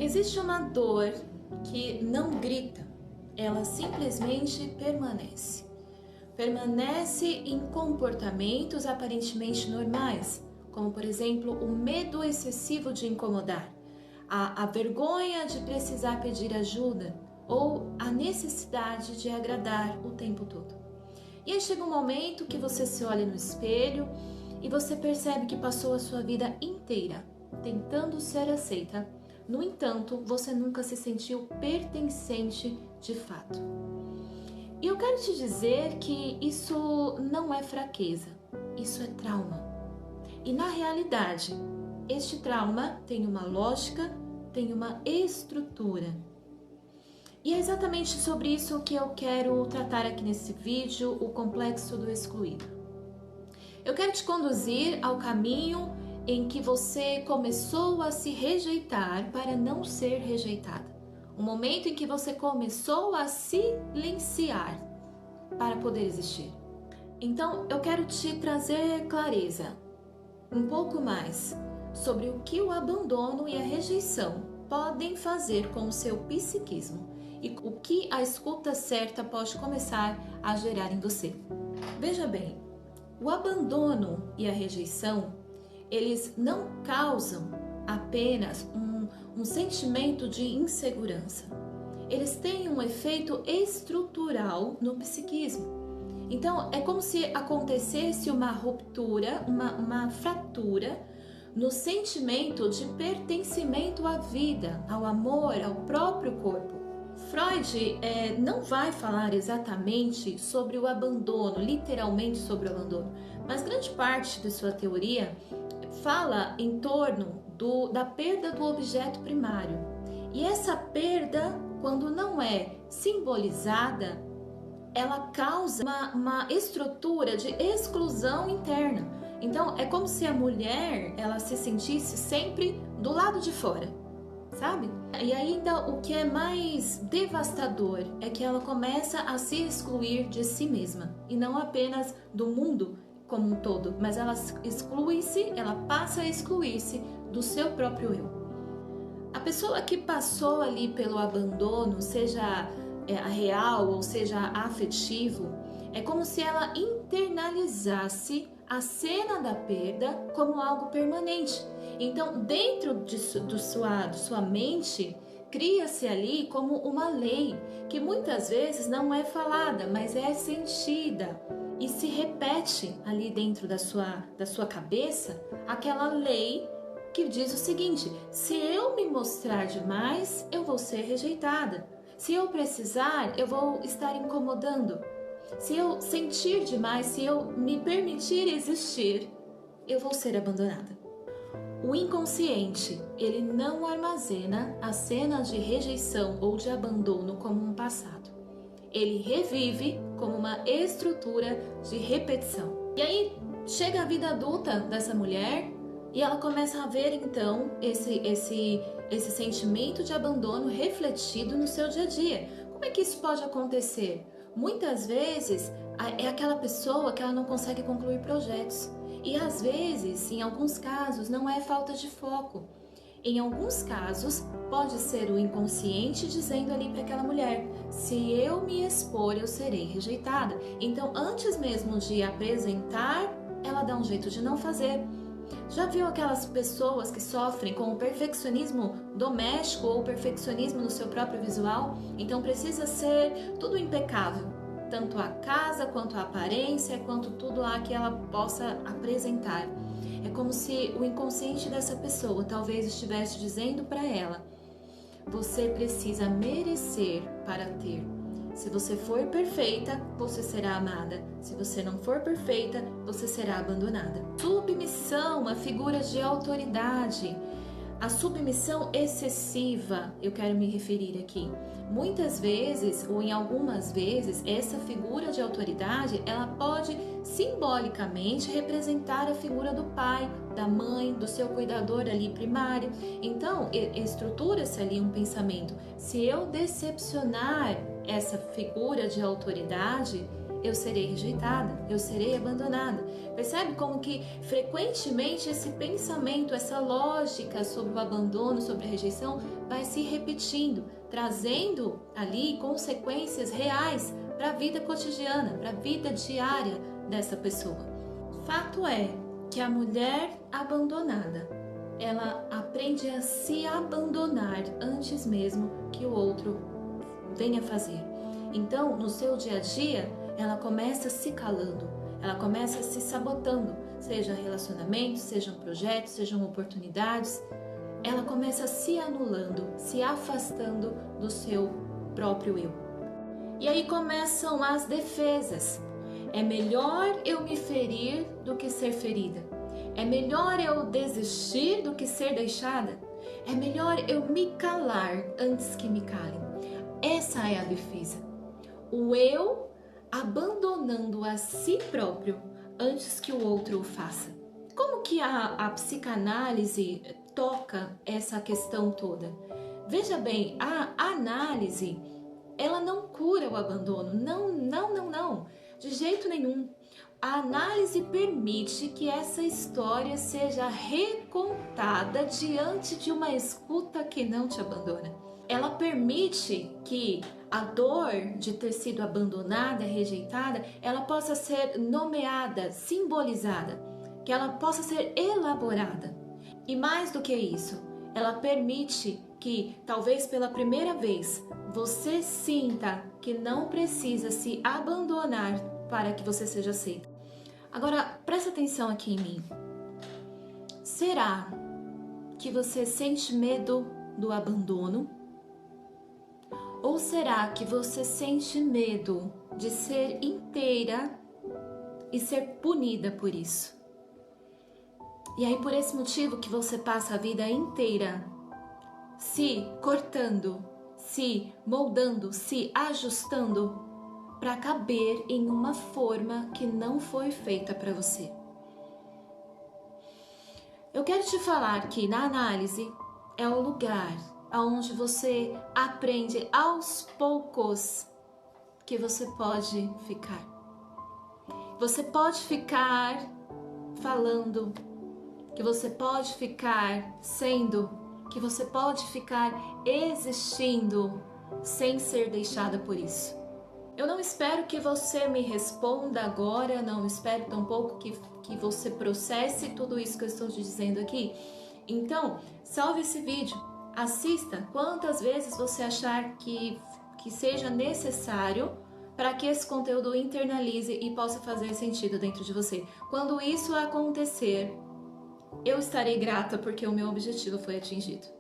Existe uma dor que não grita, ela simplesmente permanece. Permanece em comportamentos aparentemente normais, como por exemplo o medo excessivo de incomodar, a vergonha de precisar pedir ajuda ou a necessidade de agradar o tempo todo. E aí chega um momento que você se olha no espelho e você percebe que passou a sua vida inteira tentando ser aceita. No entanto, você nunca se sentiu pertencente de fato. E eu quero te dizer que isso não é fraqueza, isso é trauma. E na realidade, este trauma tem uma lógica, tem uma estrutura. E é exatamente sobre isso que eu quero tratar aqui nesse vídeo, o complexo do excluído. Eu quero te conduzir ao caminho em que você começou a se rejeitar para não ser rejeitada. Um momento em que você começou a silenciar para poder existir. Então, eu quero te trazer clareza, um pouco mais, sobre o que o abandono e a rejeição podem fazer com o seu psiquismo e o que a escuta certa pode começar a gerar em você. Veja bem, o abandono e a rejeição, eles não causam apenas um sentimento de insegurança. Eles têm um efeito estrutural no psiquismo. Então, é como se acontecesse uma ruptura, uma fratura no sentimento de pertencimento à vida, ao amor, ao próprio corpo. Freud não vai falar exatamente sobre o abandono, literalmente sobre o abandono, mas grande parte de sua teoria fala em torno da perda do objeto primário. E essa perda, quando não é simbolizada, ela causa uma estrutura de exclusão interna. Então, é como se a mulher ela se sentisse sempre do lado de fora, sabe? E ainda o que é mais devastador é que ela começa a se excluir de si mesma, e não apenas do mundo como um todo, mas ela exclui-se, ela passa a excluir-se do seu próprio eu. A pessoa que passou ali pelo abandono, seja a real ou seja afetivo, é como se ela internalizasse a cena da perda como algo permanente. Então, dentro de sua mente, cria-se ali como uma lei que muitas vezes não é falada, mas é sentida. E se repete ali dentro da sua cabeça aquela lei que diz o seguinte: se eu me mostrar demais, eu vou ser rejeitada. Se eu precisar, eu vou estar incomodando. Se eu sentir demais, se eu me permitir existir, eu vou ser abandonada. O inconsciente, ele não armazena as cenas de rejeição ou de abandono como um passado. Ele revive como uma estrutura de repetição. E aí chega a vida adulta dessa mulher e ela começa a ver então esse sentimento de abandono refletido no seu dia a dia. Como é que isso pode acontecer? Muitas vezes é aquela pessoa que ela não consegue concluir projetos. E às vezes, em alguns casos, não é falta de foco. Em alguns casos, pode ser o inconsciente dizendo ali para aquela mulher: se eu me expor, eu serei rejeitada. Então, antes mesmo de apresentar, ela dá um jeito de não fazer. Já viu aquelas pessoas que sofrem com o perfeccionismo doméstico ou o perfeccionismo no seu próprio visual? Então, precisa ser tudo impecável. Tanto a casa, quanto a aparência, quanto tudo lá que ela possa apresentar. É como se o inconsciente dessa pessoa talvez estivesse dizendo para ela: você precisa merecer para ter. Se você for perfeita, você será amada. Se você não for perfeita, você será abandonada. Submissão a figuras de autoridade. A submissão excessiva, eu quero me referir aqui. Muitas vezes, ou em algumas vezes, essa figura de autoridade, ela pode simbolicamente representar a figura do pai, da mãe, do seu cuidador ali primário. Então, estrutura-se ali um pensamento: se eu decepcionar essa figura de autoridade, eu serei rejeitada, eu serei abandonada. Percebe como que frequentemente esse pensamento, essa lógica sobre o abandono, sobre a rejeição, vai se repetindo, trazendo ali consequências reais para a vida cotidiana, para a vida diária dessa pessoa. Fato é que a mulher abandonada, ela aprende a se abandonar antes mesmo que o outro venha fazer. Então, no seu dia a dia, ela começa se calando, ela começa se sabotando, seja relacionamentos, sejam projetos, sejam oportunidades. Ela começa se anulando, se afastando do seu próprio eu. E aí começam as defesas. É melhor eu me ferir do que ser ferida. É melhor eu desistir do que ser deixada. É melhor eu me calar antes que me calem. Essa é a defesa. O eu abandonando a si próprio antes que o outro o faça. Como que a psicanálise toca essa questão toda? Veja bem, a análise, ela não cura o abandono. Não. De jeito nenhum. A análise permite que essa história seja recontada diante de uma escuta que não te abandona. Ela permite que a dor de ter sido abandonada, rejeitada, ela possa ser nomeada, simbolizada, que ela possa ser elaborada. E mais do que isso, ela permite que, talvez pela primeira vez, você sinta que não precisa se abandonar para que você seja aceita. Agora, presta atenção aqui em mim. Será que você sente medo do abandono? Ou será que você sente medo de ser inteira e ser punida por isso? E aí, por esse motivo que você passa a vida inteira se cortando, se moldando, se ajustando para caber em uma forma que não foi feita para você. Eu quero te falar que na análise é o lugar onde você aprende aos poucos que você pode ficar. Você pode ficar falando, que você pode ficar sendo, que você pode ficar existindo sem ser deixada por isso. Eu não espero que você me responda agora, não espero tampouco que você processe tudo isso que eu estou te dizendo aqui. Então, salve esse vídeo, assista quantas vezes você achar que seja necessário para que esse conteúdo internalize e possa fazer sentido dentro de você. Quando isso acontecer, eu estarei grata porque o meu objetivo foi atingido.